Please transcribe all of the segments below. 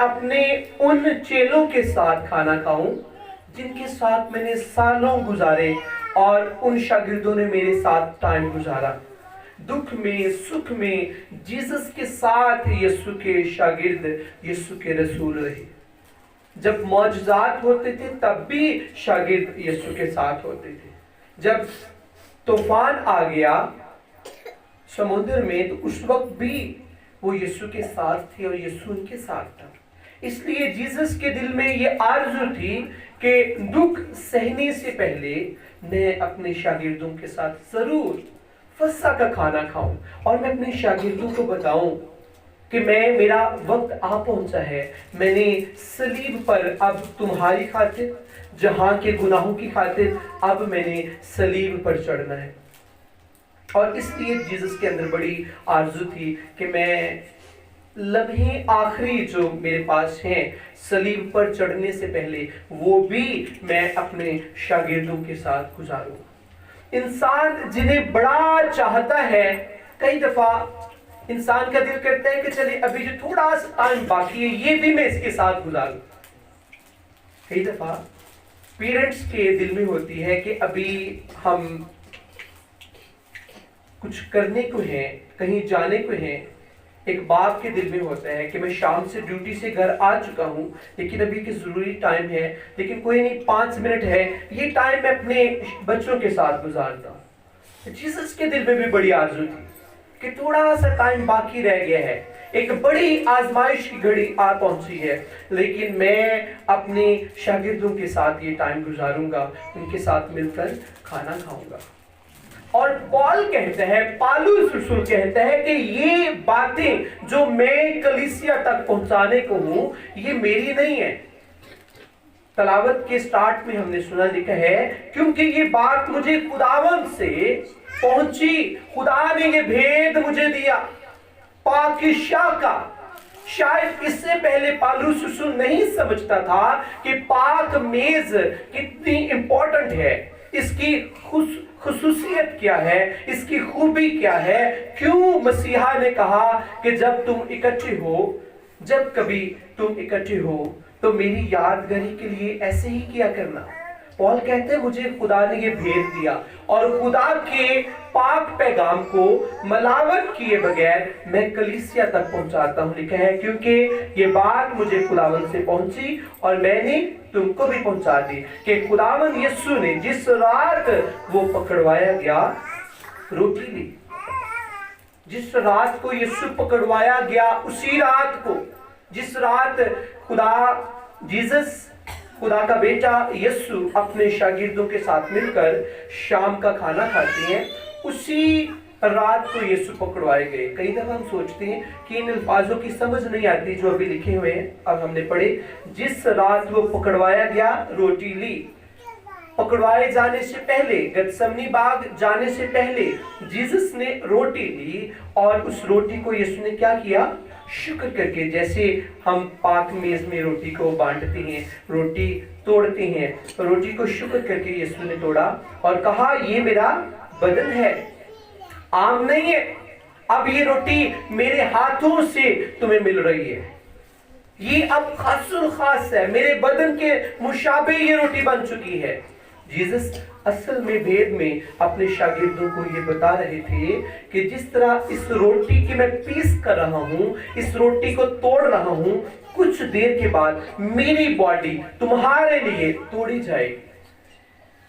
اپنے ان چیلوں کے ساتھ کھانا کھاؤں جن کے ساتھ میں نے سالوں گزارے اور ان شاگردوں نے میرے ساتھ ٹائم گزارا. دکھ میں سکھ میں جیسس کے ساتھ یسوع کے شاگرد یسوع کے رسول رہے. جب معجزات ہوتے تھے تب بھی شاگرد یسوع کے ساتھ ہوتے تھے. جب طوفان آ گیا سمندر میں تو اس وقت بھی وہ یسوع کے ساتھ تھے اور یسوع ان کے ساتھ تھا. اس لیے جیسس کے دل میں یہ آرزو تھی کہ دکھ سہنے سے پہلے میں اپنے شاگردوں کے ساتھ ضرور فسح کا کھانا کھاؤں اور میں اپنے شاگردوں کو بتاؤں کہ میرا وقت آ پہنچا ہے. میں نے صلیب پر اب تمہاری خاطر جہاں کے گناہوں کی خاطر اب میں نے صلیب پر چڑھنا ہے. اور اس لیے جیسس کے اندر بڑی آرزو تھی کہ میں لمحے آخری جو میرے پاس ہیں صلیب پر چڑھنے سے پہلے وہ بھی میں اپنے شاگردوں کے ساتھ گزاروں. انسان جنہیں بڑا چاہتا ہے کئی دفعہ انسان کا دل کرتا ہے کہ چلے ابھی جو تھوڑا سا ٹائم باقی ہے یہ بھی میں اس کے ساتھ گزاروں. کئی دفعہ پیرنٹس کے دل میں ہوتی ہے کہ ابھی ہم کچھ کرنے کو ہیں کہیں جانے کو ہیں. ایک باپ کے دل میں ہوتا ہے کہ میں شام سے ڈیوٹی سے گھر آ چکا ہوں لیکن ابھی کہ ضروری ٹائم ہے لیکن کوئی نہیں 5 منٹ ہے یہ ٹائم میں اپنے بچوں کے ساتھ گزارتا ہوں. جیسس کے دل میں بھی بڑی آرزو تھی کہ تھوڑا سا ٹائم باقی رہ گیا ہے ایک بڑی آزمائش کی گھڑی آ پہنچی ہے لیکن میں اپنے شاگردوں کے ساتھ یہ ٹائم گزاروں گا ان کے ساتھ مل کر کھانا کھاؤں گا. اور پال کہتا ہے پالوس رسول کہتا ہے کہ یہ باتیں جو میں کلیسیا تک پہنچانے کو ہوں یہ میری نہیں ہے. تلاوت کے سٹارٹ میں ہم نے سنا لکھا ہے کیونکہ یہ بات مجھے خداوند سے پہنچی خدا نے یہ بھید مجھے دیا پاکشاہ کا. شاید اس سے پہلے پالوس رسول نہیں سمجھتا تھا کہ پاک میز کتنی امپورٹنٹ ہے اس کی خصوصیت کیا ہے اس کی خوبی کیا ہے. کیوں مسیحا نے کہا کہ جب تم اکٹھے ہو جب کبھی تم اکٹھے ہو تو میری یادگاری کے لیے ایسے ہی کیا کرنا. پال کہتے ہیں مجھے خدا نے یہ بھیج دیا اور خدا کے پاک پیغام کو ملاوٹ کیے بغیر میں کلیسیا تک پہنچاتا ہوں. لکھا ہے کیونکہ یہ بات مجھے خداوند سے پہنچی اور میں نے تم کو بھی پہنچا دی کہ خداوند یسوع نے جس رات وہ پکڑوایا گیا روٹی لی. جس رات کو یسوع پکڑوایا گیا اسی رات کو جس رات خدا کا بیٹا یسوع اپنے شاگردوں کے ساتھ مل کر شام کا کھانا کھاتے ہیں اسی رات کو یسوع پکڑوائے گئے. کئی دفعہ ہم سوچتے ہیں کہ ان الفاظوں کی سمجھ نہیں آتی جو ابھی لکھے ہوئے ہیں. اب ہم نے پڑھے جس رات وہ پکڑوایا گیا روٹی لی. پکڑوائے جانے سے پہلے گتسمنی باغ جانے سے پہلے جیسس نے روٹی لی اور اس روٹی کو یسوع نے کیا کیا شکر کر کے جیسے ہم پاک میز میں روٹی کو بانٹتے ہیں روٹی توڑتے ہیں روٹی کو شکر کر کے یسوع نے توڑا اور کہا یہ میرا بدن ہے عام نہیں ہے. اب یہ روٹی میرے ہاتھوں سے تمہیں مل رہی ہے یہ اب خاص الخاص ہے میرے بدن کے مشابہ یہ روٹی بن چکی ہے. جیسس اصل میں بھید میں اپنے شاگردوں کو یہ بتا رہے تھے کہ جس طرح اس روٹی کی میں پیس کر رہا ہوں اس روٹی کو توڑ رہا ہوں کچھ دیر کے بعد میری باڈی تمہارے لیے توڑی جائے گی.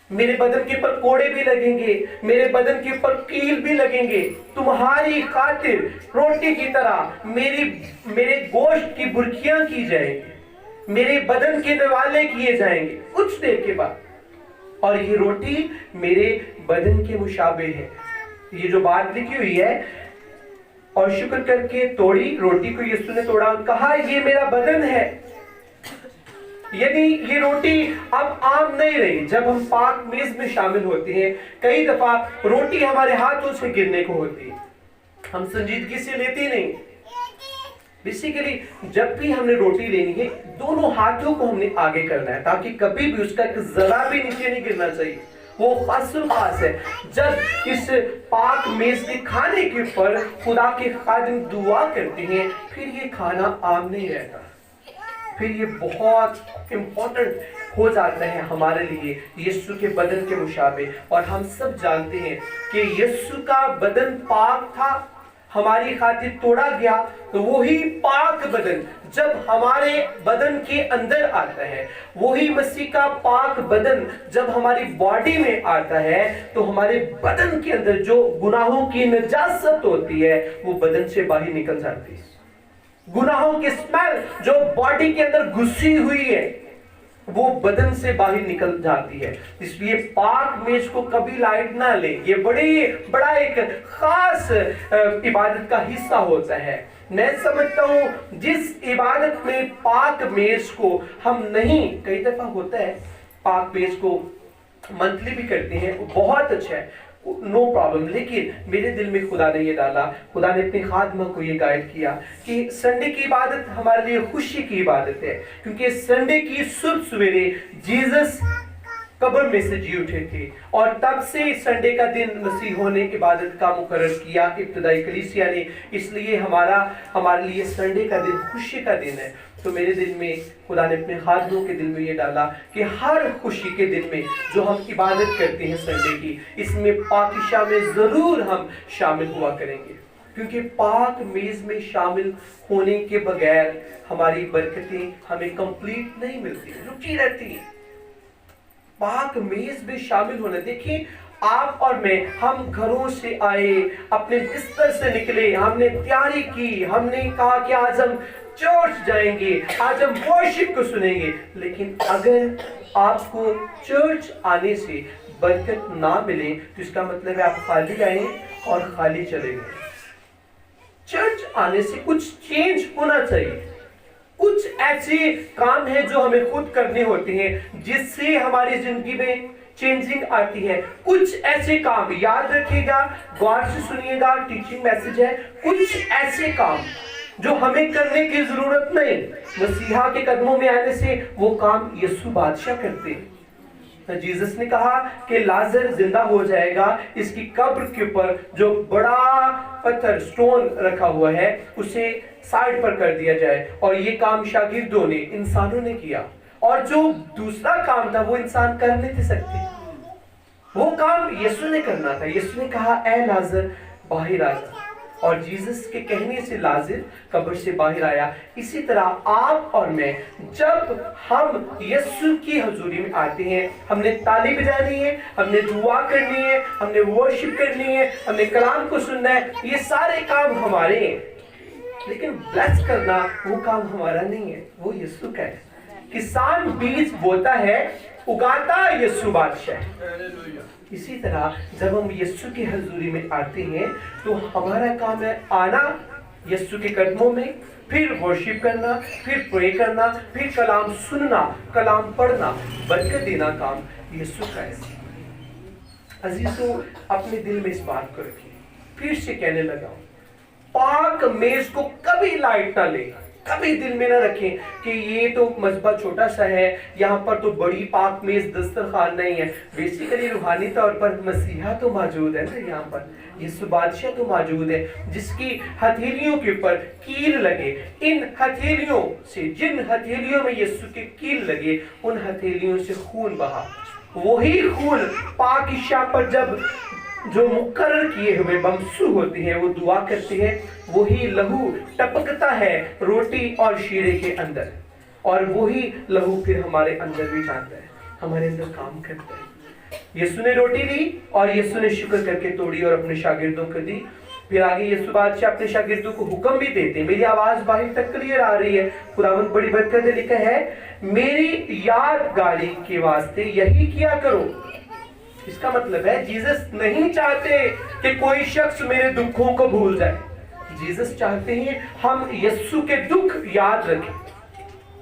میرے بدن کے اوپر کوڑے بھی لگیں گے میرے بدن کے اوپر کیل بھی لگیں گے تمہاری خاطر روٹی کی طرح میرے گوشت کی برکیاں کی جائیں گی میرے بدن کے نوالے کیے جائیں گے کچھ دیر کے بعد اور یہ روٹی میرے بدن کے مشابہ ہے. یہ جو بات لکھی ہوئی ہے اور شکر کر کے توڑی روٹی کو یسوع نے توڑا اور کہا یہ میرا بدن ہے. یعنی یہ روٹی اب عام نہیں رہی. جب ہم پاک میز میں شامل ہوتے ہیں کئی دفعہ روٹی ہمارے ہاتھوں سے گرنے کو ہوتی ہے ہم سنجیدگی سے لیتے نہیں. بیسیکلی جب بھی ہم نے روٹی لینی ہے دونوں ہاتھوں کو ہم نے آگے کرنا ہے تاکہ کبھی بھی اس کا ایک ذرا بھی نیچے نہیں گرنا چاہیے. وہ خاص الخاص ہے جب اس پاک میز کے کھانے کے اوپر خدا کے خادم دعا کرتے ہیں پھر یہ کھانا عام نہیں رہتا پھر یہ بہت امپورٹنٹ ہو جاتا ہے ہمارے لیے یسوع کے بدن کے مشابہ. اور ہم سب جانتے ہیں کہ یسوع کا بدن پاک تھا، ہماری خاطر توڑا گیا، تو وہی پاک بدن جب ہمارے بدن کے اندر آتا ہے، وہی مسیح کا پاک بدن جب ہماری باڈی میں آتا ہے، تو ہمارے بدن کے اندر جو گناہوں کی نجاست ہوتی ہے وہ بدن سے باہر نکل جاتی ہے. گناہوں کی اسمیل جو باڈی کے اندر گھسی ہوئی ہے وہ بدن سے باہر نکل جاتی ہے. اس لیے پاک میز کو کبھی لائٹ نہ لیں. یہ بڑا ایک خاص عبادت کا حصہ ہوتا ہے. میں سمجھتا ہوں جس عبادت میں پاک میز کو ہم نہیں، کئی دفعہ ہوتا ہے پاک میز کو منتھلی بھی کرتے ہیں، وہ بہت اچھا ہے، نو پرابلم. لیکن میرے دل میں خدا نے یہ ڈالا، خدا نے اپنے خادمہ کو یہ گائیڈ کیا کہ سنڈے کی عبادت ہمارے لیے خوشی کی عبادت ہے. کیونکہ سنڈے کی صبح سویرے جیزس قبر میں سے جی اٹھے تھے، اور تب سے سنڈے کا دن مسیحوں نے عبادت کا مقرر کیا، ابتدائی کلیسیا نے. اس لیے ہمارے لیے سنڈے کا دن خوشی کا دن ہے. تو میرے دل میں خدا نے اپنے خادموں کے دل میں یہ ڈالا کہ ہر خوشی کے دن میں جو ہم عبادت کرتے ہیں سنڈے کی، اس میں پاکیزہ میں ضرور ہم شامل ہوا کریں گے. کیونکہ پاک میز میں شامل ہونے کے بغیر ہماری برکتیں ہمیں کمپلیٹ نہیں ملتی، رکی رہتی ہیں. پاک میز میں شامل ہونا، دیکھیں آپ اور میں، ہم گھروں سے آئے، اپنے بستر سے نکلے، ہم نے تیاری کی، ہم نے کہا کہ آج ہم چرچ جائیں گے، آج ہم ورشپ کو سنیں گے. لیکن اگر آپ کو چرچ آنے سے برکت نہ ملے تو اس کا مطلب ہے آپ خالی آئے اور خالی چلے گئے. چرچ آنے سے کچھ چینج ہونا چاہیے. کچھ ایسے کام ہیں جو ہمیں خود کرنے ہوتے ہیں جس سے ہماری زندگی میں چینجنگ آتی ہے. کچھ ایسے کام یاد رکھیے گا، غور سے سنیے گا، ٹیچنگ میسج ہے. کچھ ایسے کام جو ہمیں کرنے کی ضرورت نہیں، مسیحا کے قدموں میں آنے سے وہ کام یسوع بادشاہ کرتے ہیں. جیزس نے کہا کہ لازر زندہ ہو جائے گا، اس کی قبر کے اوپر جو بڑا پتھر سٹون رکھا ہوا ہے اسے سائڈ پر کر دیا جائے. اور یہ کام شاگردوں نے، انسانوں نے کیا. اور جو دوسرا کام تھا وہ انسان کر نہیں سکتے، وہ کام یسوع نے کرنا تھا. یسوع نے کہا اے لازر باہر آ جا، اور جیزس کے کہنے سے لازر قبر سے باہر آیا. اسی طرح آپ اور میں جب ہم یسوع کی حضوری میں آتے ہیں، ہم نے تالی بجانی ہے، ہم نے دعا کرنی ہے، ہم نے ورشپ کرنی ہے، ہم نے کلام کو سننا ہے. یہ سارے کام ہمارے ہیں، لیکن بلیس کرنا وہ کام ہمارا نہیں ہے، وہ یسوع کا ہے. کسان بیج بوتا ہے، اگاتا یسوع بادشاہ. اسی طرح جب ہم یسوع کی حضوری میں آتے ہیں تو ہمارا کام ہے آنا یسوع کے قدموں میں، پھر ورشپ کرنا، پھر پرے کرنا، پھر کلام سننا، کلام پڑھنا، برکت دینا کام یسوع کا ہے. عزیزوں اپنے دل میں اس بات کو رکھیں. پھر سے کہنے لگا ہوں، پاک میز کو کبھی لائٹ نہ لے، کبھی دل میں نہ رکھیں کہ یہ تو مذبح چھوٹا سا ہے، یہاں پر تو بڑی پاک میز دسترخوان نہیں ہے. بیسیکلی روحانی طور پر مسیحا تو موجود ہے نا، یہاں پر یسوع بادشاہ تو موجود ہے جس کی ہتھیلیوں کے اوپر کیل لگے. ان ہتھیلیوں سے، جن ہتھیلیوں میں یسوع کے کیل لگے، ان ہتھیلیوں سے خون بہا. وہی خون پاکیزہ پر جب جو مقرر کیے ہوئے ممسوح ہوتے ہیں، وہ دعا کرتے ہیں، وہی لہو ٹپکتا ہے روٹی اور شیرے کے اندر، اور وہی لہو پھر ہمارے اندر بھی جاتا ہے، ہمارے اندر کام کرتا ہے. یسوع نے روٹی دی اور یسوع نے شکر کر کے توڑی اور اپنے شاگردوں کو دی. پھر آگے یسوع بادشاہ اپنے شاگردوں کو حکم بھی دیتے ہیں. میری آواز باہر تک کلیئر آ رہی ہے؟ خداوند بڑی برکت ہے. لکھا ہے میری یادگاری کے واسطے یہی کیا کرو. اس کا مطلب ہے جیزس نہیں چاہتے کہ کوئی شخص میرے دکھوں کو بھول جائے. جیزس چاہتے ہیں ہم یسوع کے دکھ یاد رکھیں.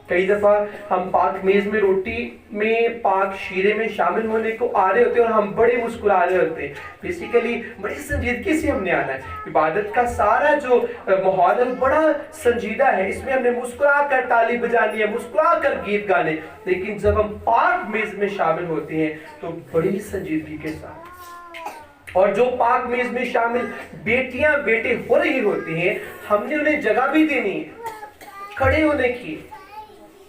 کئی دفعہ ہم پاک میز میں روٹی میں، پاک شیرے میں شامل ہونے کو آ رہے ہوتے ہیں اور ہم بڑے مسکرا رہے ہوتے ہیں. بیسیکلی بڑی سنجیدگی سے ہم نے آنا ہے. عبادت کا سارا جو ماحول ہے بڑا سنجیدہ ہے، اس میں ہم نے مسکرا کر تالی بجانی ہے، مسکرا کر گیت گانے. لیکن جب ہم پاک میز میں شامل ہوتے ہیں تو بڑی سنجیدگی کے ساتھ. اور جو پاک میز میں شامل بیٹیاں بیٹے ہو رہی ہوتے ہیں، ہم نے انہیں جگہ بھی دینی ہے، کھڑے ہونے کی.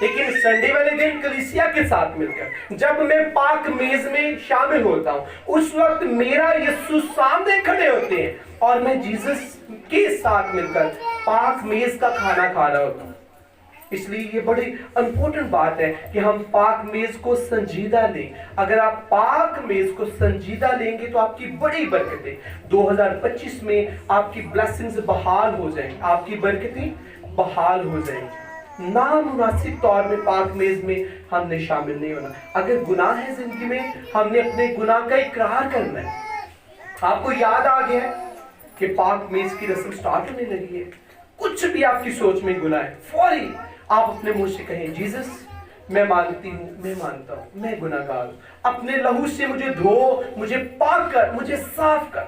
لیکن سنڈے والے دن کلیسیا کے ساتھ مل کر جب میں پاک میز میں شامل ہوتا ہوں، اس وقت میرا یسوع سامنے کھڑے ہوتے ہیں اور میں جیزس کے ساتھ مل کر پاک میز کا کھانا کھا رہا ہوتا ہوں۔ اس لیے یہ بڑی امپورٹنٹ بات ہے کہ ہم پاک میز کو سنجیدہ لیں۔ اگر آپ پاک میز کو سنجیدہ لیں گے تو آپ کی بڑی برکتیں 2025 میں آپ کی بلیسنگز بحال ہو جائیں، آپ کی برکتیں بحال ہو جائیں۔ نامناسب طور میں پاک میز میں ہم نے شامل نہیں ہونا۔ اگر گناہ ہے زندگی میں، ہم نے اپنے گناہ کا اقرار کرنا ہے۔ آپ کو یاد آ گیا ہے کہ پاک میز کی رسم سٹارٹ ہونے لگی ہے، کچھ بھی آپ کی سوچ میں گناہ ہے، فوری آپ اپنے منہ سے کہیں جیزس میں مانتی ہوں، میں مانتا ہوں، میں گناہ گار ہوں، اپنے لہو سے مجھے دھو، مجھے پاک کر، مجھے صاف کر،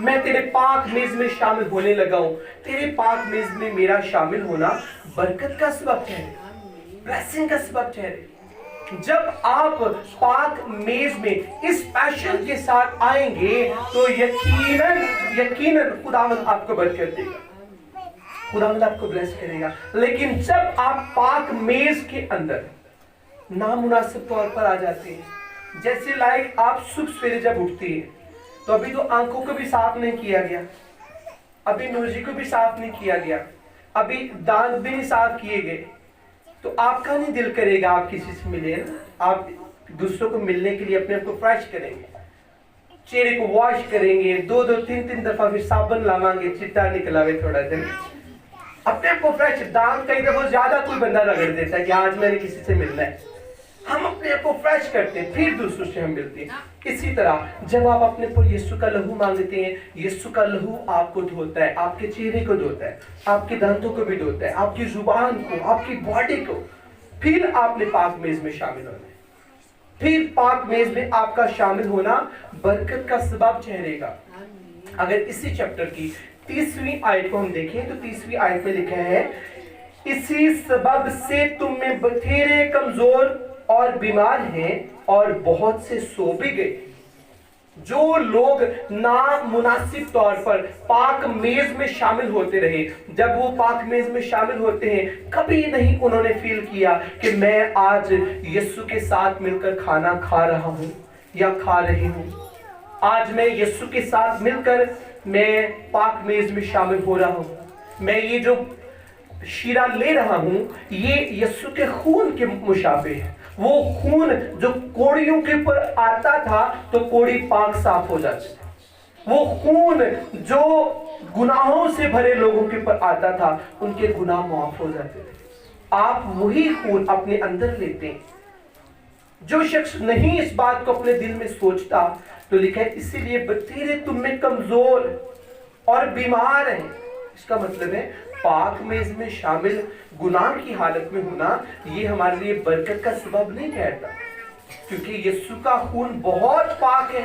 میں تیرے پاک میز میں شامل ہونے لگا ہوں۔ تیرے پاک میز میں میرا شامل ہونا برکت کا سبب ٹھہرے، بلیسنگ کا سبب ٹھہرے۔ جب آپ پاک میز میں اس پیشن کے ساتھ آئیں گے تو یقیناً خداوند آپ کو برکت دے گا، خداوند آپ کو بلیس کرے گا۔ لیکن جب آپ پاک میز کے اندر نامناسب طور پر آ جاتے ہیں، جیسے لائک آپ صبح سویرے جب اٹھتے ہیں تو ابھی تو آنکھوں کو بھی صاف نہیں کیا گیا، ابھی نوزی کو بھی صاف نہیں کیا گیا، ابھی دانت بھی نہیں صاف کیے گئے، تو آپ کا نہیں دل کرے گا آپ کسی سے ملے، آپ دوسروں کو ملنے کے لیے اپنے آپ کو فریش کریں گے، چہرے کو واش کریں گے، دو تین دفعہ پھر صابن لگائیں گے، چٹا نکلا ہوئے تھوڑا دن، اپنے آپ کو فریش۔ دانت کئی دفعہ زیادہ کوئی بندہ رگڑ دیتا ہے کہ آج میں نے کسی سے ملنا ہے، ہم اپنے آپ کو فریش کرتے ہیں، پھر دوسروں سے ہم ملتے ہیں۔ اسی طرح جب آپ اپنے پر یسوع کا لہو مانگتے ہیں، یسوع کا لہو آپ کو دھوتا ہے، آپ کے چہرے کو دھوتا ہے، آپ کے دانتوں کو بھی دھوتا ہے، آپ کی زبان کو، آپ کی باڈی کو، پھر آپ نے پاک میز میں شامل ہونا ہے۔ پھر پاک میز میں آپ کا شامل ہونا برکت کا سبب ٹھہرے گا۔ اگر اسی چیپٹر کی 30ویں آیت کو ہم دیکھیں تو 30ویں آیت میں لکھا ہے، اسی سبب سے تم میں بتھیرے کمزور اور بیمار ہیں اور بہت سے سو بھی گئے۔ جو لوگ نامناسب طور پر پاک میز میں شامل ہوتے رہے، جب وہ پاک میز میں شامل ہوتے ہیں، کبھی نہیں انہوں نے فیل کیا کہ میں آج یسوع کے ساتھ مل کر کھانا کھا رہا ہوں یا کھا رہی ہوں، آج میں یسوع کے ساتھ مل کر میں پاک میز میں شامل ہو رہا ہوں، میں یہ جو شیرہ لے رہا ہوں یہ یسوع کے خون کے مشابہ ہے، وہ خون جو کوڑیوں کے اوپر آتا تھا تو کوڑی پاک صاف ہو جاتی، وہ خون جو گناہوں سے بھرے لوگوں کے اوپر آتا تھا ان کے گناہ معاف ہو جاتے تھے۔ آپ وہی خون اپنے اندر لیتے ہیں۔ جو شخص نہیں اس بات کو اپنے دل میں سوچتا تو لکھا ہے اسی لیے بتھیرے تم میں کمزور اور بیمار ہیں۔ اس کا مطلب ہے پاک میز میں شامل گناہ کی حالت میں ہونا یہ ہمارے لیے برکت کا سبب نہیں ٹھہرتا، کیونکہ یسوع کا خون بہت پاک ہے،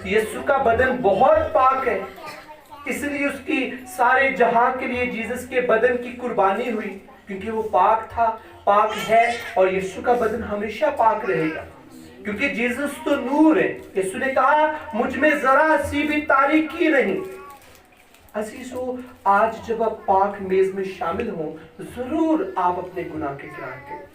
یسوع کا بدن بہت پاک ہے، اس لیے اس کی سارے جہاں کے لیے جیزس کے بدن کی قربانی ہوئی، کیونکہ وہ پاک تھا، پاک ہے، اور یسوع کا بدن ہمیشہ پاک رہے گا، کیونکہ جیزس تو نور ہے۔ یسوع نے کہا مجھ میں ذرا سی بھی تاریکی نہیں۔ عزیزو، آج جب آپ پاک میز میں شامل ہوں ضرور آپ اپنے گناہ کے اقرار کریں،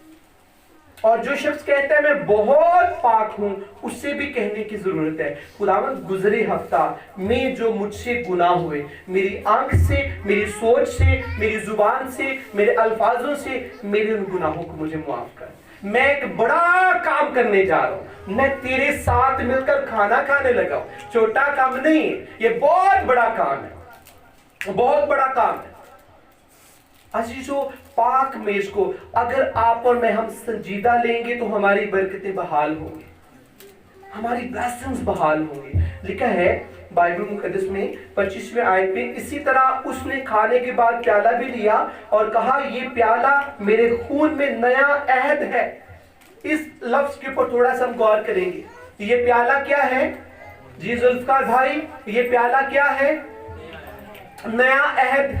اور جو شخص کہتا ہے میں بہت پاک ہوں اسے بھی کہنے کی ضرورت ہے خداوند گزرے ہفتہ میں جو مجھ سے گناہ ہوئے، میری آنکھ سے، میری سوچ سے، میری زبان سے، میرے الفاظوں سے، میرے ان گناہوں کو مجھے معاف کر۔ میں ایک بڑا کام کرنے جا رہا ہوں، میں تیرے ساتھ مل کر کھانا کھانے لگا ہوں، چھوٹا کام نہیں ہے، یہ بہت بڑا کام ہے، بہت بڑا کام ہے۔ عزیزو، پاک میز کو اگر آپ اور میں ہم سنجیدہ لیں گے تو ہماری برکتیں بحال ہوں گی، ہماری بلیسنگز بحال ہوں گی۔ لکھا ہے بائبل مقدس میں 25ویں آیت میں، اسی طرح اس نے کھانے کے بعد پیالہ بھی لیا اور کہا یہ پیالہ میرے خون میں نیا عہد ہے۔ اس لفظ کے اوپر تھوڑا سا ہم غور کریں گے، یہ پیالہ کیا ہے جی ذوالفقار بھائی؟ یہ پیالہ کیا ہے؟ نیا عہد۔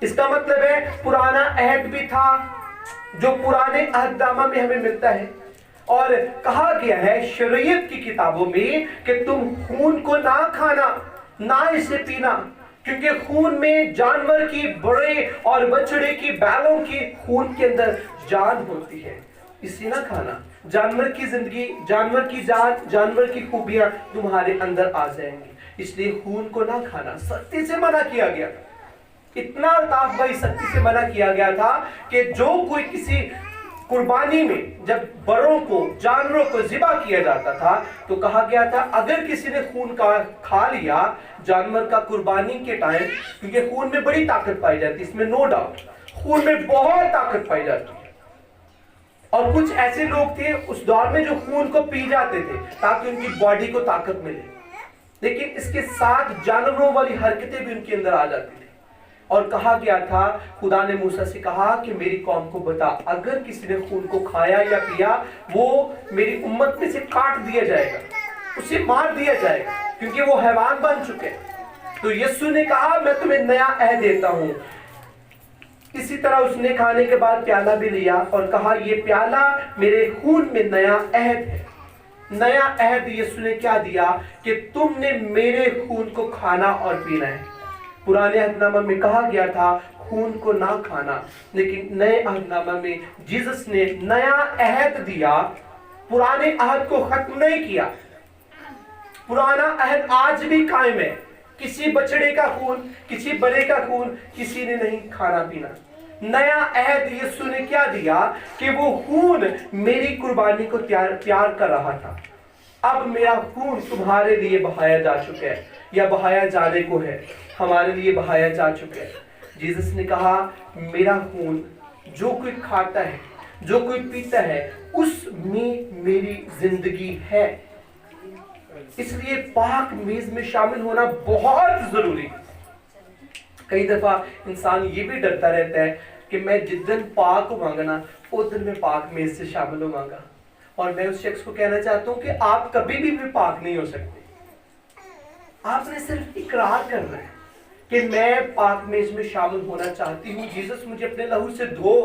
اس کا مطلب ہے پرانا عہد بھی تھا جو پرانے عہد نامہ میں ہمیں ملتا ہے، اور کہا گیا ہے شریعت کی کتابوں میں کہ تم خون کو نہ کھانا، نہ اسے پینا، کیونکہ خون میں جانور کی، بڑے اور بچڑے کی، بیلوں کی خون کے اندر جان ہوتی ہے اسے نہ کھانا. جانور کی زندگی، جانور کی جان، جانور کی خوبیاں تمہارے اندر آ جائیں گی. اس لیے خون کو نہ کھانا سختی سے منع کیا گیا. اتنا الطاف بھائی سختی سے منع کیا گیا تھا کہ جو کوئی کسی قربانی میں جب بڑوں کو، جانوروں کو ذبح کیا جاتا تھا تو کہا گیا تھا اگر کسی نے خون کا کھا لیا جانور کا قربانی کے ٹائم، کیونکہ خون میں بڑی طاقت پائی جاتی ہے، اس میں نو ڈاؤٹ خون میں بہت طاقت پائی جاتی ہے. اور کچھ ایسے لوگ تھے اس دور میں جو خون کو پی جاتے تھے تاکہ ان کی باڈی کو طاقت ملے، لیکن اس کے ساتھ جانوروں والی حرکتیں بھی ان کے اندر آ جاتی تھی. اور کہا گیا تھا، خدا نے موسیٰ سے کہا کہ میری قوم کو بتا اگر کسی نے خون کو کھایا یا پیا وہ میری امت میں سے کاٹ دیا جائے گا، اسے مار دیا جائے گا، کیونکہ وہ حیوان بن چکے. تو یسوع نے کہا میں تمہیں نیا عہد دیتا ہوں. اسی طرح اس نے کھانے کے بعد پیالہ بھی لیا اور کہا یہ پیالہ میرے خون میں نیا عہد ہے. نیا عہد یسوع نے کیا دیا کہ تم نے میرے خون کو کھانا اور پینا ہے. پرانے عہد نامہ میں کہا گیا تھا خون کو نہ کھانا، لیکن نئے عہد نامہ میں جیسس نے نیا عہد دیا. پرانے عہد کو ختم نہیں کیا، پرانا عہد آج بھی قائم ہے. کسی بچڑے کا خون، کسی بڑے کا خون کسی نے نہیں کھانا پینا. نیا عہد یسوع نے کیا دیا کہ وہ خون میری قربانی کو تیار کر رہا تھا. اب میرا خون تمہارے لیے بہایا جا چکا ہے، یا بہایا جانے کو ہے، ہمارے لیے بہایا جا چکا ہے. جیسس نے کہا میرا خون جو کوئی کھاتا ہے، جو کوئی پیتا ہے، اس میں میری زندگی ہے. اس لیے پاک میز میں شامل ہونا بہت ضروری ہے. کئی دفعہ انسان یہ بھی ڈرتا رہتا ہے کہ میں جس دن پاک ہوں گا نا اس دن میں پاک میز سے شامل ہوں گا. اور میں اس شخص کو کہنا چاہتا ہوں کہ آپ کبھی بھی پاک نہیں ہو سکتے. آپ نے صرف اقرار کرنا ہے کہ میں پاک میز میں شامل ہونا چاہتی ہوں. جیسس مجھے اپنے لہو سے دھو.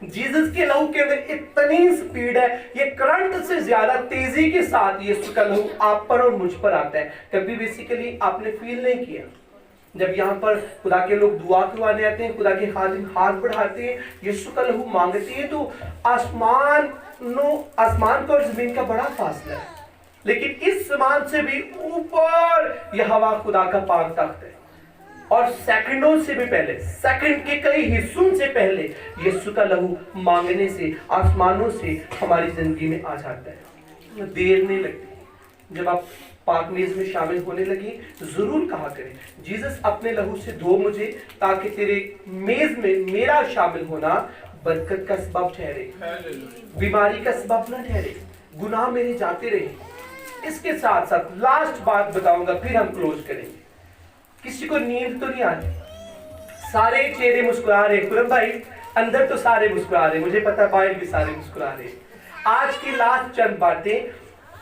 جیسس کے لہو کے اندر اتنی سپیڈ ہے، یہ کرنٹ سے زیادہ تیزی کے ساتھ یسوع کا لہو آپ پر اور مجھ پر آتا ہے. کبھی بیسیکلی آپ نے فیل نہیں کیا جب یہاں پر خدا کے لوگ دعا کروانے آتے ہیں، خدا کے خادم ہاتھ بڑھاتے ہیں، یسوع کا لہو مانگتے ہیں، تو آسمان کا اور زمین کا بڑا فاصلہ ہے، لیکن اس زمان سے بھی اوپر یہ ہوا خدا کا پاک تخت ہے. اور سیکنڈوں سے بھی پہلے، سیکنڈ کے کئی حصوں سے پہلے یسوع کا لہو مانگنے سے آسمانوں سے ہماری زندگی میں آ جاتا ہے. دیر نہیں لگتی. جب آپ پاک میز میں شامل ہونے لگی ضرور کہا کریں جیسس اپنے لہو سے دھو مجھے تاکہ تیرے میز میں میرا شامل ہونا برکت کا سبب ٹھہرے، بیماری کا سبب نہ ٹھہرے، گناہ میرے جاتے رہے. اس کے ساتھ ساتھ لاسٹ بات بتاؤں گا پھر ہم کلوز کریں گے. کسی کو نیند تو نہیں آتی؟ سارے چہرے مسکرا رہے. خرم بھائی اندر تو سارے مسکرا رہے، مجھے پتا باہر بھی سارے مسکرا رہے. آج کی لاسٹ چند باتیں.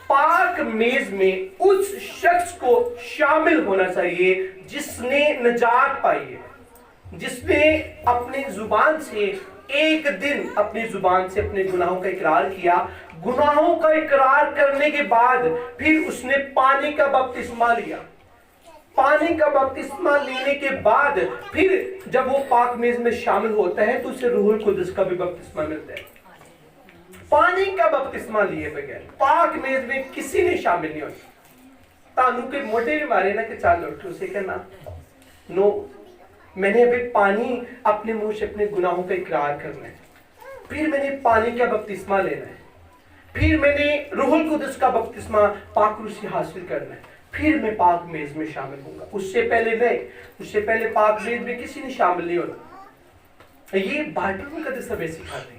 پاک میز میں اس شخص کو شامل ہونا چاہیے جس نے نجات پائی ہے، جس نے اپنی زبان سے ایک دن اپنی زبان سے اپنے گناہوں کا اقرار کیا. گناہوں کا اقرار کرنے کے بعد پھر اس نے پانی کا بپتسمہ لیا. پانی کا بپتسمہ لینے کے بعد پھر جب وہ پاک میز میں شامل ہوتا ہے تو اسے روح القدس کا بھی بپتسمہ ملتا ہے. پانی کا بپتسمہ لیے بغیر پاک میز میں کسی نے شامل نہیں ہوتا. تانو کے موٹے بھی مارے نا کہ چال لوٹو اسے کہنا نو، میں نے ابھی پانی اپنے منہ سے اپنے گناہوں کا اقرار کرنا ہے، پھر میں نے پانی کا بپتسمہ لینا ہے، پھر میں نے روح القدس کا بپتسمہ پاک روح سے حاصل کرنا ہے، پھر میں پاک میز میں شامل ہوں گا. اس سے پہلے نہیں، اس سے پہلے پاک میز میں کسی نے شامل نہیں ہونا. یہ بائبل مقدس ہمیں سکھاتے ہیں.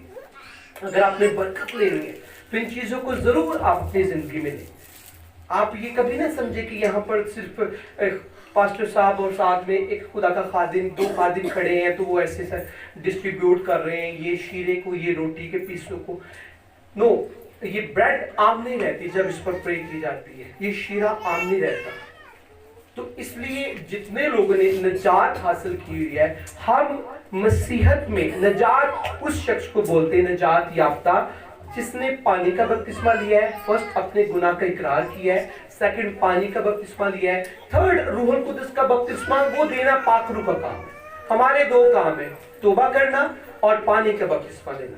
اگر آپ نے برکت لینی ہے تو ان چیزوں کو ضرور آپ اپنی زندگی میں لیں. آپ یہ کبھی نہ سمجھے کہ یہاں پر صرف پاسٹر صاحب اور ساتھ میں ایک خدا کا خادم، دو خادم کھڑے ہیں تو وہ ایسے ڈسٹریبیوٹ کر رہے ہیں یہ شیرے کو، یہ روٹی کے پیسوں کو. نو، یہ بریڈ عام نہیں رہتی جب اس پر پرے کی جاتی ہے، یہ شیرہ عام نہیں رہتا. تو اس لیے جتنے لوگوں نے نجات حاصل کی ہوئی ہے، ہم مسیحت میں نجات اس شخص کو بولتے ہیں نجات یافتہ جس نے پانی کا بپتسمہ لیا ہے. فرسٹ اپنے گناہ کا اقرار کیا ہے، سیکنڈ پانی کا بپتسمہ لیا ہے، تھرڈ روح القدس کا بپتسمہ وہ دینا پاک روح کا کام ہے. ہمارے دو کام ہیں، توبہ کرنا اور پانی کا بپتسمہ لینا.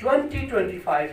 2025